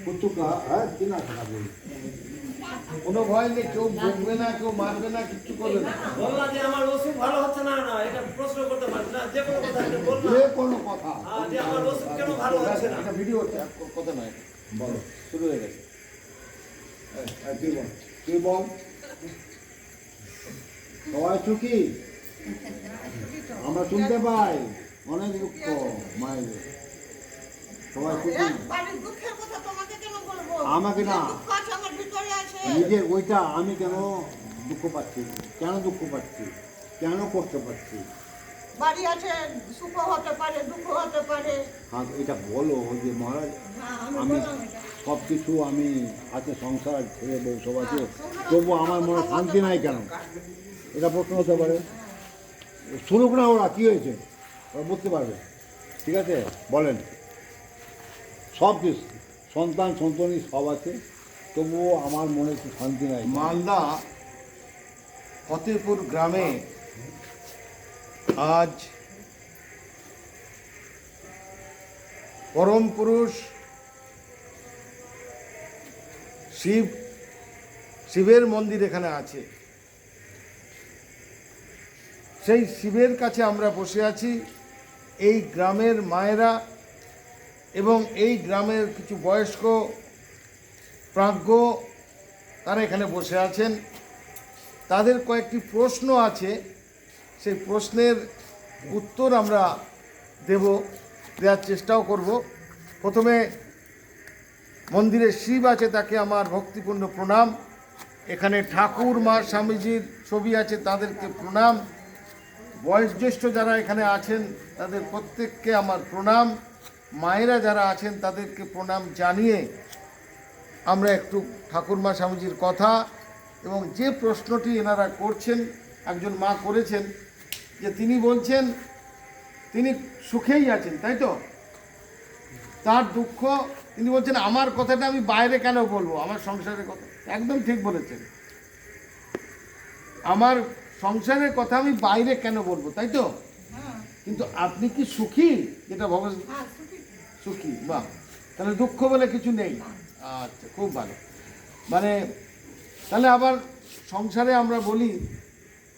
কুতুকা কিনা খাবে কোনো ভয় নেই, কেউ বকবে না, কেউ মারবে না, কিচ্ছু করবে না। বললা যে আমার ওষুধ ভালো হচ্ছে না, না এটা প্রশ্ন করতে পারি না, যে কোনো কথা একটা বললাম যে কোনো কথা যে আমার ওষুধ কেন ভালো হচ্ছে না। এটা ভিডিও হচ্ছে, কথা নয়, বলো শুরু হয়ে গেছে। তুই বল সবাই সুখী আমরা শুনতে পাই অনেক দুঃখ মায়ের সবাই সুখী আমাকে না নিজের ওইটা আমি কেন দুঃখ পাচ্ছি, কেন দুঃখ পাচ্ছি, কেন করতে পারছি? বাড়ি আছে, সুখ হতে পারে, দুঃখ হতে পারে। হ্যাঁ এটা বলো যে মহারাজ আমি সব কিছু আমি আছে সংসার ছেড়ে বউ সব আছে, তবু আমার মনে শান্তি নাই কেন? এটা প্রশ্ন হতে পারে। শুনুক না ওরা কী হয়েছে, ওরা বুঝতে পারবে। ঠিক আছে বলেন, সব কিছু সন্তান সন্ততি সব আছে, তবুও আমার মনে একটু শান্তি নাই। মালদা ফতেপুর গ্রামে আজ পরম পুরুষ শিবের মন্দির এখানে আছে। সেই শিবের কাছে আমরা বসে আছি। এই গ্রামের মায়েরা এবং এই গ্রামের কিছু বয়স্ক প্রাজ্ঞ তারা এখানে বসে আছেন। তাদের কয়েকটি প্রশ্ন আছে, সেই প্রশ্নের উত্তর আমরা দেওয়ার চেষ্টাও করব। প্রথমে মন্দিরে শিব আছে, তাকে আমার ভক্তিপূর্ণ প্রণাম। এখানে ঠাকুর মা স্বামীজির ছবি আছে, তাদেরকে প্রণাম। বয়োজ্যেষ্ঠ যারা এখানে আছেন তাদের প্রত্যেককে আমার প্রণাম। মায়েরা যারা আছেন তাদেরকে প্রণাম জানিয়ে আমরা একটু ঠাকুরমা স্বামীজির কথা এবং যে প্রশ্নটি এনারা করছেন, একজন মা করেছেন যে তিনি বলছেন তিনি সুখেই আছেন, তাই তো? তার দুঃখ, তিনি বলছেন আমার কথাটা আমি বাইরে কেন বলবো, আমার সংসারের কথা। একদম ঠিক বলেছেন, আমার সংসারের কথা আমি বাইরে কেন বলবো, তাই তো? কিন্তু আপনি কি সুখী? যেটা ভগবান সুখী, বাহ, তাহলে দুঃখ বলে কিছু নেই। আচ্ছা, খুব ভালো। মানে তাহলে আবার সংসারে আমরা বলি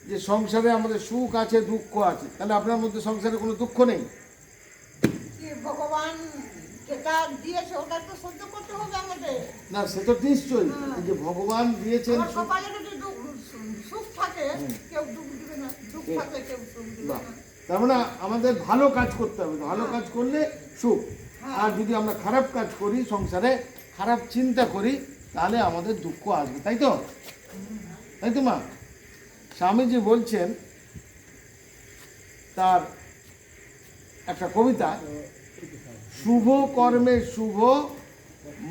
যে সংসারে আমাদের সুখ আছে, দুঃখ আছে, তাহলে আপনার মধ্যে সংসারে কোনো দুঃখ নেই? ভগবান যেটা দিয়েছে ওটা তো সহ্য করতে হবে আমাদের। না, সে তো নিশ্চয়ই, যে ভগবান দিয়েছেন। সকালে যদি সুখ থাকে কেউ দুঃখ দিবে না, দুঃখ থাকে কেউ সুখ দিবে না। তার মানে আমাদের ভালো কাজ করতে হবে, ভালো কাজ করলে সুখ। আর যদি আমরা খারাপ কাজ করি, সংসারে খারাপ চিন্তা করি, তাহলে আমাদের দুঃখ আসবে, তাই তো? তাই তো মা? স্বামীজি বলছেন তার একটা কবিতা, শুভ কর্মে শুভ,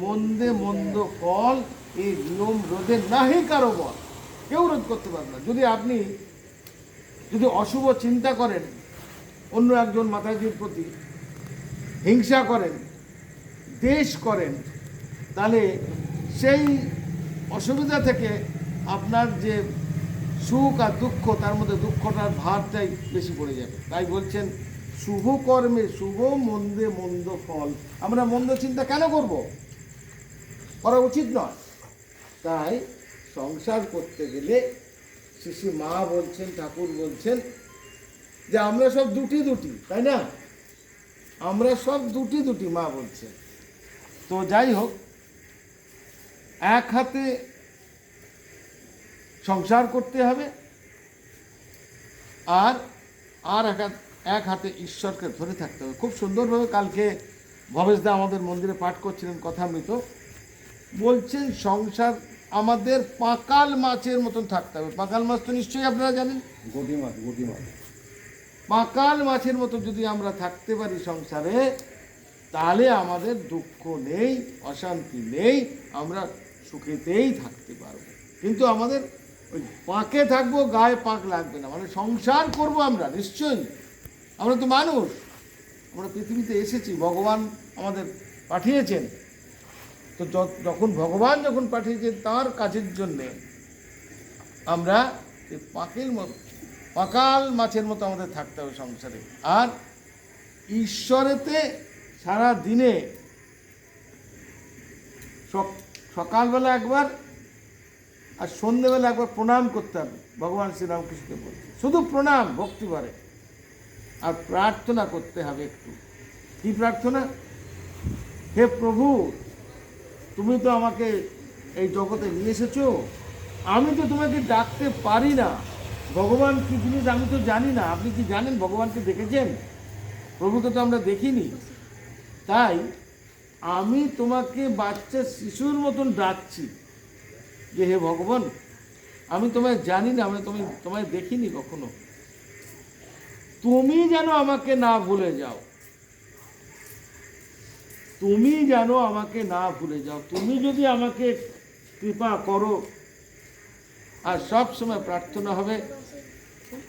মন্দে মন্দ ফল, এই নিয়ম রোধে নাহি কারো বল। কেউ রোধ করতে পারবে না। যদি অশুভ চিন্তা করেন, অন্য একজন মাতাজির প্রতি হিংসা করেন, দ্বেষ করেন, তাহলে সেই অসুবিধা থেকে আপনার যে সুখ আর দুঃখ, তার মধ্যে দুঃখটার ভারটাই বেশি পড়ে যাবে। তাই বলছেন শুভ কর্মে শুভ, মন্দে মন্দ ফল। আমরা মন্দ চিন্তা কেন করব? করা উচিত নয়। তাই সংসার করতে গেলে শ্রী মা বলছেন, ঠাকুর বলছেন যে আমরা সব দুটি, তাই না? আমরা সব দুটি, মা বলছে। তো যাই হোক, এক হাতে সংসার করতে হবে আর এক হাতে ঈশ্বরকে ধরে থাকতে হবে। খুব সুন্দরভাবে কালকে ভবেশদা আমাদের মন্দিরে পাঠ করছিলেন কথামৃত, বলছেন সংসার আমাদের পাকাল মাছের মতন থাকতে হবে। পাকাল মাছ তো নিশ্চয়ই আপনারা জানেন, গটি মাছ। পাকাল মাছের মতো যদি আমরা থাকতে পারি সংসারে, তাহলে আমাদের দুঃখ নেই, অশান্তি নেই, আমরা সুখেতেই থাকতে পারবো। কিন্তু আমাদের ওই পাকে থাকবো, গায়ে পাক লাগবে না। মানে সংসার করব আমরা, নিশ্চয়ই। আমরা তো মানুষ, আমরা পৃথিবীতে এসেছি, ভগবান আমাদের পাঠিয়েছেন। তো ভগবান যখন পাঠিয়েছেন তার কাজের জন্যে আমরা এই পাকাল মাছের মতো আমাদের থাকতে হবে সংসারে। আর ঈশ্বরেতে সারা দিনে সকালবেলা একবার আর সন্ধ্যেবেলা একবার প্রণাম করতে হবে, ভগবান শ্রীরামকৃষ্ণকে বলছে। শুধু প্রণাম ভক্তি করে, আর প্রার্থনা করতে হবে একটু। কি প্রার্থনা? হে প্রভু, তুমি তো আমাকে এই জগতে নিয়ে এসেছো, আমি তো তোমাকে ডাকতে পারি না। ভগবান কি জিনিস আমি তো জানি না। আপনি কি জানেন? ভগবানকে দেখেছেন? প্রভুকে তো আমরা দেখিনি। তাই আমি তোমাকে বাচ্চা শিশুর মতন ডাকছি যে হে ভগবান, আমি তোমায় জানি না, আমি তোমায় দেখিনি কখনো। তুমি যেন আমাকে না ভুলে যাও, তুমি যেন আমাকে না ভুলে যাও। তুমি যদি আমাকে কৃপা করো, আর সব সময় প্রার্থনা হবে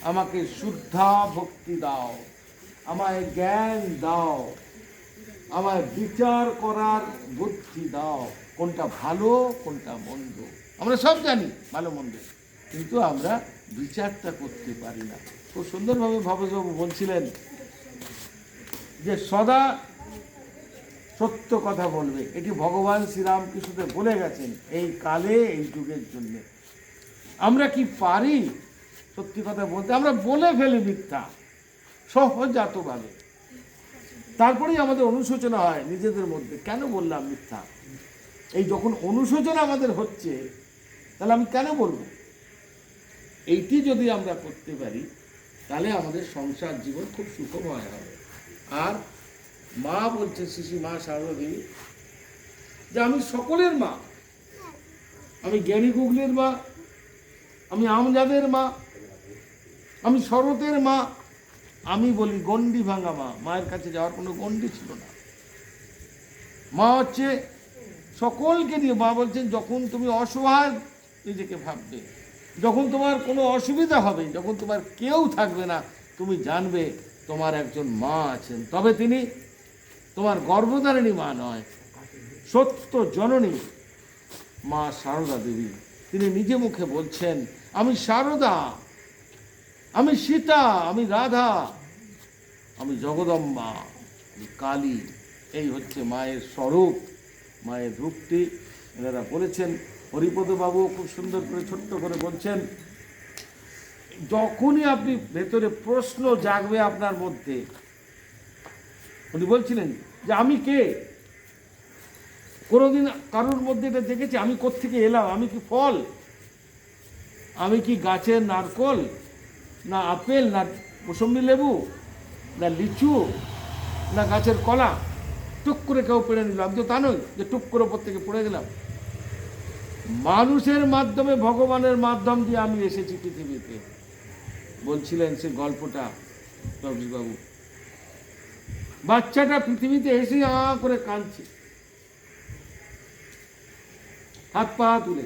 আমাকে শুদ্ধা ভক্তি দাও, আমায় জ্ঞান দাও, আমায় বিচার করার বুদ্ধি দাও, কোনটা ভালো কোনটা মন্দ। আমরা সব জানি ভালো মন্দ, কিন্তু আমরা বিচারটা করতে পারি না। খুব সুন্দরভাবে ভবজবাবু বলছিলেন যে সদা সত্য কথা বলবে। এটি ভগবান শ্রীরামকৃষ্ণকে বলে গেছেন এই কালে, এই যুগের জন্য। আমরা কি পারি সত্যি কথা বলতে? আমরা বলে ফেলি মিথ্যা সহজাতভাবে, তারপরেই আমাদের অনুশোচনা হয় নিজেদের মধ্যে, কেন বললাম মিথ্যা। এই যখন অনুশোচনা আমাদের হচ্ছে, তাহলে আমি কেন বলবো? এইটি যদি আমরা করতে পারি, তাহলে আমাদের সংসার জীবন খুব সুখময় হবে। আর মা বলছে, শ্রী মা সারদা দেবী, যে আমি সকলের মা, আমি জ্ঞানী গুগলের মা, আমি আমজাদের মা, আমি শরতের মা, আমি বলি গণ্ডি ভাঙা মা। মায়ের কাছে যাওয়ার কোনো গণ্ডি ছিল না। মা হচ্ছে সকলকে নিয়ে। মা বলছেন যখন তুমি অসহায় নিজেকে ভাববে, যখন তোমার কোনো অসুবিধা হবে, যখন তোমার কেউ থাকবে না, তুমি জানবে তোমার একজন মা আছেন। তবে তিনি তোমার গর্ভধারিণী মা নয়, সত্য জননী মা সারদা দেবী। তিনি নিজে মুখে বলছেন, আমি সারদা, আমি সীতা, আমি রাধা, আমি জগদম্বা, আমি কালী। এই হচ্ছে মায়ের স্বরূপ, মায়ের রূপটি এনারা বলেছেন। হরিপদ বাবু খুব সুন্দর করে ছোট্ট করে বলছেন, যখনই আপনি ভেতরে প্রশ্ন জাগবে আপনার মধ্যে, উনি বলছিলেন যে আমি কে? কোনোদিন কারোর মধ্যে এটা দেখেছি আমি কোত্থেকে এলাম? আমি কি ফল? আমি কি গাছের নারকল, না আপেল, না মৌসুম্বি লেবু, না লিচু, না গাছের কলা? টুক করে কেউ পেড়ে নিল, আমি তো তা নই যে টুক করে ওপর থেকে পড়ে গেলাম। মানুষের মাধ্যমে, ভগবানের মাধ্যম দিয়ে আমি এসেছি পৃথিবীতে। বলছিলেন সে গল্পটা বাবু, বাচ্চাটা পৃথিবীতে এসে করে কাঁদছে, হাত পা তুলে,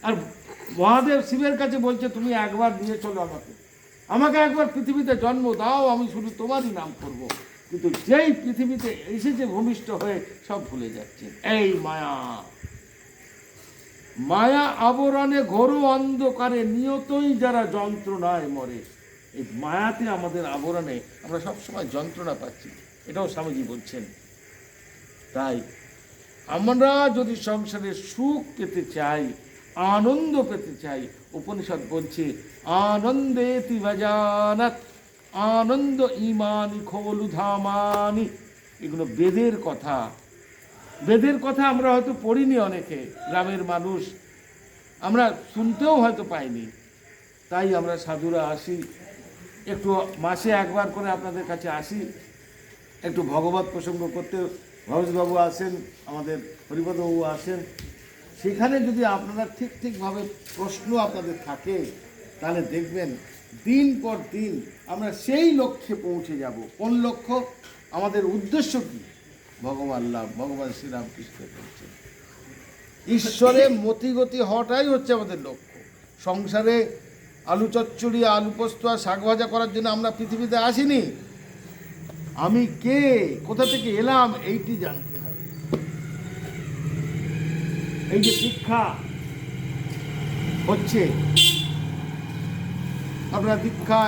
আর মহাদেব শিবের কাছে বলছে তুমি একবার নিয়ে চলো আমাকে, আমাকে একবার পৃথিবীতে জন্ম দাও, আমি শুধু তোমারই নাম করব। কিন্তু যেই পৃথিবীতে এসেছে ভূমিষ্ঠ হয়ে সব ভুলে যাচ্ছে। এই মায়া, মায়া আবরণে ঘোর অন্ধকারে নিয়তই যারা যন্ত্রণায় মরে। এই মায়াতে আমাদের আবরণে আমরা সবসময় যন্ত্রণা পাচ্ছি, এটাও স্বামীজি বলছেন। তাই আমরা যদি সংসারে সুখ পেতে চাই, আনন্দ পেতে চাই, উপনিষদ বলছে আনন্দেতি ভজানাত, আনন্দ ইমানি খোলু ধামানি। এগুলো বেদের কথা। বেদের কথা আমরা হয়তো পড়িনি, অনেকে গ্রামের মানুষ আমরা শুনতেও হয়তো পাইনি। তাই আমরা সাধুরা আসি, একটু মাসে একবার করে আপনাদের কাছে আসি, একটু ভগবত প্রসঙ্গ করতে। ভবজবাবু আসেন, আমাদের হরিপদবাবু আসেন। সেখানে যদি আপনারা ঠিকভাবে প্রশ্ন আপনাদের থাকে, তাহলে দেখবেন দিন পর দিন আমরা সেই লক্ষ্যে পৌঁছে যাব। কোন লক্ষ্য? আমাদের উদ্দেশ্য কি? ভগবান লাভ, ভগবান শ্রীরামকৃষ্ণ বলছেন। ঈশ্বরে মতিগতি হওয়াটাই হচ্ছে আমাদের লক্ষ্য। সংসারে আলু চচ্চড়ি, আলু পোস্ত আর শাক ভাজা করার জন্য আমরা পৃথিবীতে আসিনি। আমি কে, কোথা থেকে এলাম, এইটি জানতে হবে। এই যে শিক্ষা হচ্ছে, আপনারা দীক্ষা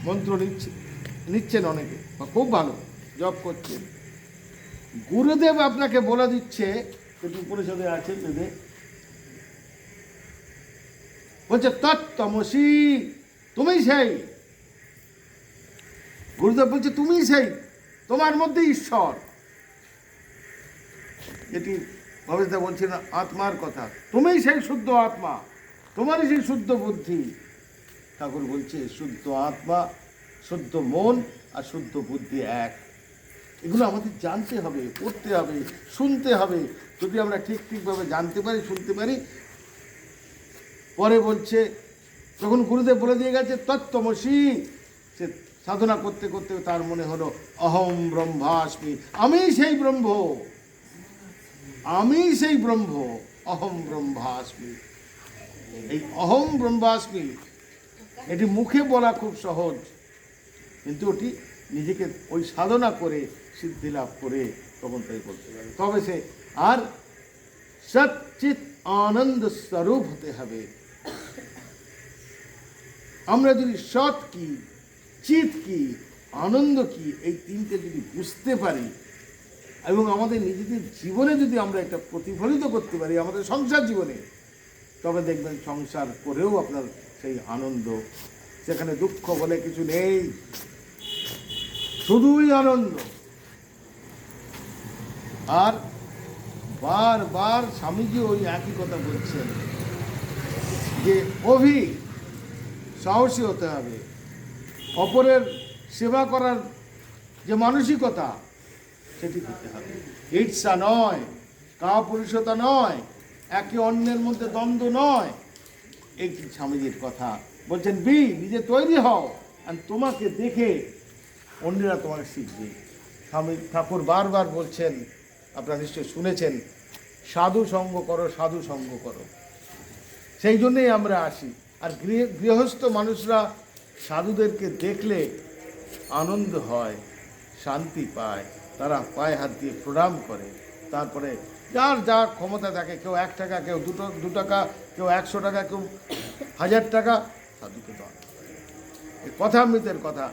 মন্ত্র নিচ্ছেন অনেকে, খুব ভালো জপ করছেন। গুরুদেব আপনাকে বলে দিচ্ছে একটু উপনিষদে আছে বেদে, বলছে তত্ত্বমসি, তুমি সেই। গুরুদেব বলছে তুমি সেই, তোমার মধ্যে ঈশ্বর। এটি ভবেশদা বলছিলেন আত্মার কথা, তুমি সেই শুদ্ধ আত্মা, তোমারই সেই শুদ্ধ বুদ্ধি। ঠাকুর বলছে শুদ্ধ আত্মা, শুদ্ধ মন আর শুদ্ধ বুদ্ধি এক। এগুলো আমাদের জানতে হবে, পড়তে হবে, শুনতে হবে। যদি আমরা ঠিকভাবে জানতে পারি, শুনতে পারি। পরে বলছে, যখন গুরুদেব বলে দিয়ে গেছে তত্ত্বমসি, সে সাধনা করতে করতে তার মনে হলো অহম ব্রহ্মাস্মি, আমি সেই ব্রহ্ম, আমি সেই ব্রহ্ম, অহম ব্রহ্মাস্মি। এই অহম ব্রহ্মাস্মি এটি মুখে বলা খুব সহজ, কিন্তু ওটি নিজেকে ওই সাধনা করে সিদ্ধি লাভ করে তখন তাই বলতে পারে। তবে সে আর সচ্চিৎ আনন্দ স্বরূপ হতে হবে। আমরা যদি সৎ কি, চিৎ কি, আনন্দ কি, এই তিনটে যদি বুঝতে পারি এবং আমাদের নিজেদের জীবনে যদি আমরা এটা প্রতিফলিত করতে পারি, আমাদের সংসার জীবনে, তবে দেখবেন সংসার করেও আপনার সেই আনন্দ, সেখানে দুঃখ বলে কিছু নেই, শুধুই আনন্দ। আর বারবার স্বামীজি ওই একই কথা বলছেন যে সাহসী হতে হবে, অপরের সেবা করার যে মানসিকতা সেটি দিতে হবে। ঈর্ষা নয়, কাপুরুষতা নয়, একে অন্যের মধ্যে দ্বন্দ্ব নয়। এই স্বামীজির কথা বলছেন, নিজে তৈরি হও, আর তোমাকে দেখে অন্যরা তোমাকে শিখবে। স্বামী ঠাকুর বারবার বলছেন, আপনারা নিশ্চয়ই শুনেছেন, সাধু সঙ্গ করো, সাধু সঙ্গ করো। সেই জন্যেই আমরা আসি। আর গৃহস্থ মানুষরা সাধুদেরকে দেখলে আনন্দ হয়, শান্তি পায়, তারা পায়ে হাত দিয়ে প্রণাম করে। তারপরে যার যা ক্ষমতা থাকে, কেউ 1 টাকা, কেউ 2 টাকা, কেউ 100 টাকা, কেউ 1000 টাকা সাধুকে দান করে। এই কথামৃতের কথা।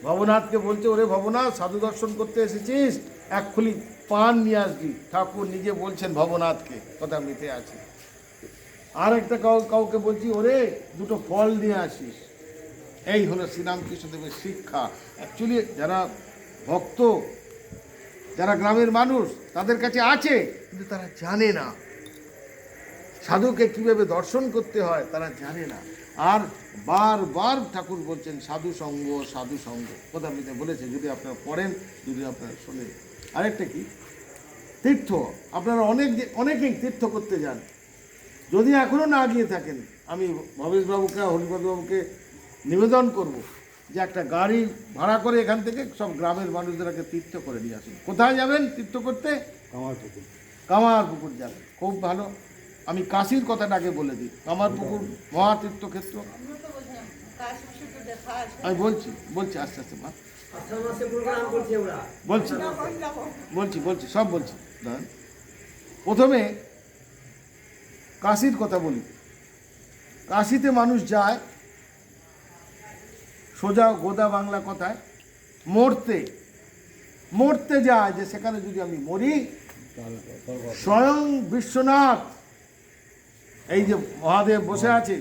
ভবনাথকে বলছে, ওরে ভবনাথ, সাধু দর্শন করতে এসেছিস, 1 খুলি পান নিয়ে আসবি। ঠাকুর নিজে বলছেন ভবনাথকে, কথামৃতে আছে। আর একটা কাউকে বলছি, ওরে 2টো ফল নিয়ে আসিস। এই হলো শ্রীরামকৃষ্ণদেবের শিক্ষা। অ্যাকচুয়ালি যারা ভক্ত, যারা গ্রামের মানুষ, তাদের কাছে আছে, কিন্তু তারা জানে না সাধুকে কিভাবে দর্শন করতে হয়, তারা জানে না। আর বারবার ঠাকুর বলছেন সাধু সঙ্গ, সাধু সঙ্গ। কথামৃতে বলেছে, যদি আপনারা পড়েন, যদি আপনারা শোনেন। আরেকটা কি, তীর্থ। আপনারা অনেকেই তীর্থ করতে যান, যদি এখনও না গিয়ে থাকেন, আমি ভবেশবাবুকে, হরিপদবাবুকে নিবেদন করব যে একটা গাড়ি ভাড়া করে এখান থেকে সব গ্রামের মানুষদেরকে তীর্থ করে নিয়ে আসুন। কোথায় যাবেন তীর্থ করতে? কামারপুকুর। কামারপুকুর যাবেন, খুব ভালো। আমি কাশীর কথাটা আগে বলে দিই। কামারপুকুর মহাতীর্থক্ষেত্র। আমি বলছি আস্তে আস্তে মা, বলছি সব বলছি। প্রথমে কাশীর কথা বলি। কাশীতে মানুষ যায় সোজা গোদা বাংলা কথায় মরতে যায়, যে সেখানে যদি আমি মরি, স্বয়ং বিশ্বনাথ, এই যে মহাদেব বসে আছে,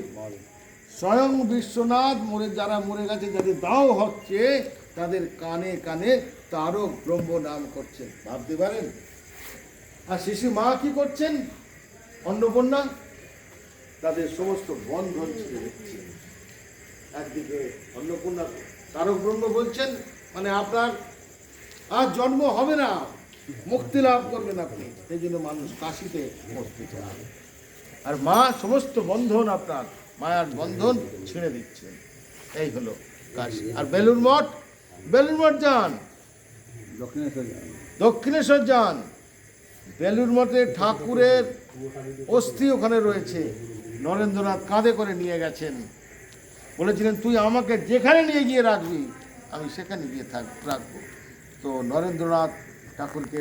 স্বয়ং বিশ্বনাথ যারা মরে গেছে, যাদের দাও হচ্ছে, তাদের কানে কানে তারক ব্রহ্ম নাম করছেন। ভাবতে পারেন? আর শিশু মা কি করছেন? অন্নপূর্ণা তাদের সমস্ত বন্ধন ছেড়ে দিচ্ছে। একদিকে অন্নপূর্ণা তারক ব্রহ্ম বলছেন, মানে আপনার আর জন্ম হবে না, মুক্তি লাভ করবেন আপনি। সেই জন্য মানুষ কাশীতে মরতে চায়। আর মা সমস্ত বন্ধন, আপনার মায়ার বন্ধন ছেড়ে দিচ্ছেন। এই হলো কাশী। আর বেলুড় মঠ যান, দক্ষিণেশ্বর যান। বেলুড় মঠে ঠাকুরের অস্থি ওখানে রয়েছে, নরেন্দ্রনাথ কাঁধে করে নিয়ে গেছেন। বলেছিলেন, তুই আমাকে যেখানে নিয়ে গিয়ে রাখবি, আমি সেখানে গিয়ে রাখবো। তো নরেন্দ্রনাথ ঠাকুরকে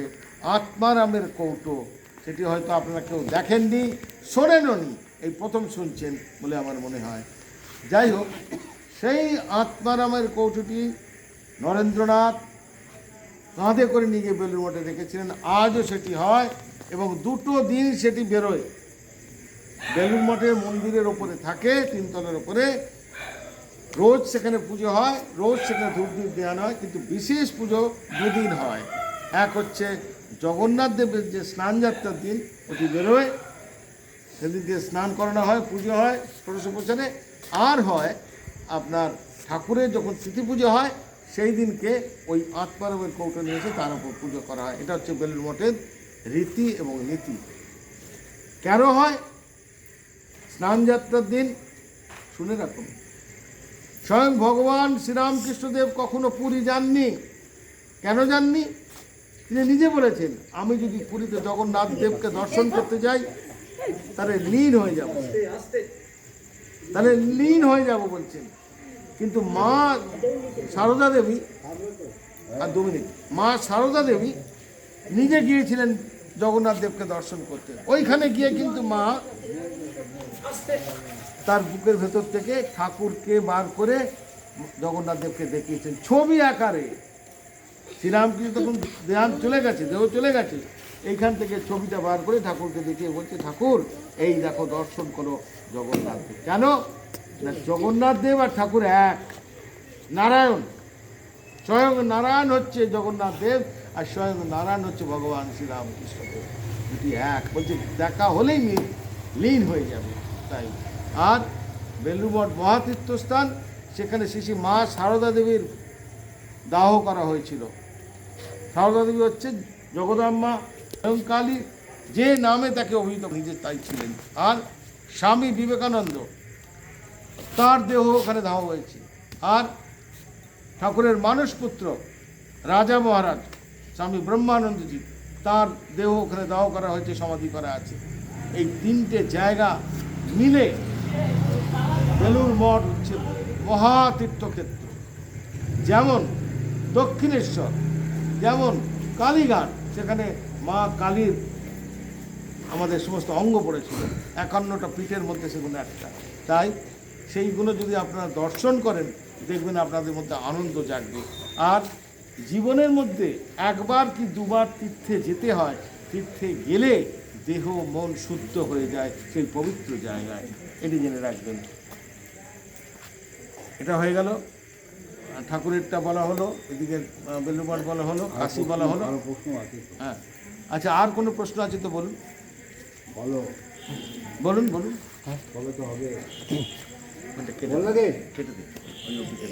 আত্মারামের কৌটো, সেটি হয়তো আপনারা কেউ দেখেননি, শোনেননি, এই প্রথম শুনছেন বলে আমার মনে হয়। যাই হোক, সেই আত্মারামের কৌটোটি নরেন্দ্রনাথ কাঁধে করে নিয়ে গিয়ে বেলুড় মঠে রেখেছিলেন। আজও সেটি হয়। এবং 2 দিন সেটি বেরোয়। বেলুড় মঠের মন্দিরের ওপরে থাকে, 3 তলার ওপরে। রোজ সেখানে পুজো হয়, রোজ সেখানে ধূপ দ্বীপ দেওয়ানো হয়, কিন্তু বিশেষ পুজো 2 দিন হয়। এক হচ্ছে জগন্নাথ দেবের যে স্নানযাত্রার দিন, ওটি বেরোয়, সেদিনকে স্নান করানো হয়, পুজো হয় ষোড়শোপচারে। আর হয় আপনার ঠাকুরের যখন তিথি পুজো হয়, সেই দিনকে ওই আত্মারবের কৌটো নিয়ে এসে তার উপর পুজো করা হয়। এটা হচ্ছে বেলুড় মঠের রীতি এবং নীতি। কেন হয়? স্নানযাত্রার দিন শুনে রাখুন, স্বয়ং ভগবান শ্রীরামকৃষ্ণদেব কখনো পুরী যাননি। কেন যাননি? তিনি নিজে বলেছেন, আমি যদি পুরীতে জগন্নাথ দেবকে দর্শন করতে যাই তাহলে লীন হয়ে যাব, বলছেন। কিন্তু মা সারদা দেবী, আর 2 মিনিট, মা সারদা দেবী নিজে গিয়েছিলেন জগন্নাথ দেবকে দর্শন করতে। ওইখানে গিয়ে কিন্তু মা তার বুকের ভেতর থেকে ঠাকুরকে বার করে জগন্নাথ দেবকে দেখিয়েছেন ছবি আকারে। শ্রীরামকৃষ্ণ তখন দেহ চলে গেছে, এইখান থেকে ছবিটা বার করে ঠাকুরকে দেখিয়ে বলছে, ঠাকুর এই দেখো, দর্শন করো জগন্নাথ দেব। কেন না জগন্নাথ দেব আর ঠাকুর এক, নারায়ণ। স্বয়ং নারায়ণ হচ্ছে জগন্নাথ দেব, আর স্বয়ং নারায়ণ হচ্ছে ভগবান শ্রীরামকৃষ্ণ দেব, দুটি এক। বলছে দেখা হলেই লীন হয়ে যাবে। তাই আর বেলুড় মঠ মহাতীর্থস্থান, সেখানে শ্রী মা সারদা দেবীর দাহ করা হয়েছিল। সারদা দেবী হচ্ছে জগদম্বা স্বয়ং কালী, যে নামে তাকে অভিহিত, নিজে তাই ছিলেন। আর স্বামী বিবেকানন্দ, তার দেহ ওখানে দাহ হয়েছে। আর ঠাকুরের মানসপুত্র রাজা মহারাজ স্বামী ব্রহ্মানন্দজি, তার দেহ ওখানে দাহ করা হয়েছে, সমাধি করা আছে। এই 3টে জায়গা মিলে বেলুড় মঠ হচ্ছে মহাতীর্থক্ষেত্র। যেমন দক্ষিণেশ্বর, যেমন কালীঘাট, সেখানে মা কালীর আমাদের সমস্ত অঙ্গ পড়েছিল, 51টা পীঠের মধ্যে সেগুলো একটা। তাই সেইগুলো যদি আপনারা দর্শন করেন, দেখবেন আপনাদের মধ্যে আনন্দ জাগবে। আর জীবনের মধ্যে 1বার কি 2বার তীর্থে যেতে হয়। তীর্থে গেলে দেহ মন শুদ্ধ হয়ে যায় সেই পবিত্র জায়গায়, এটি জেনে রাখবেন। এটা হয়ে গেল, ঠাকুরেরটা বলা হলো, এদিকে বেলুড় মঠ বলা হলো, কাশী বলা হলো। আরো প্রশ্ন আছে তো? হ্যাঁ, আচ্ছা, আর কোনো প্রশ্ন আছে তো বলুন, বলো, বলুন। বলে তো হবে। কেটে বল লাগে। দিন।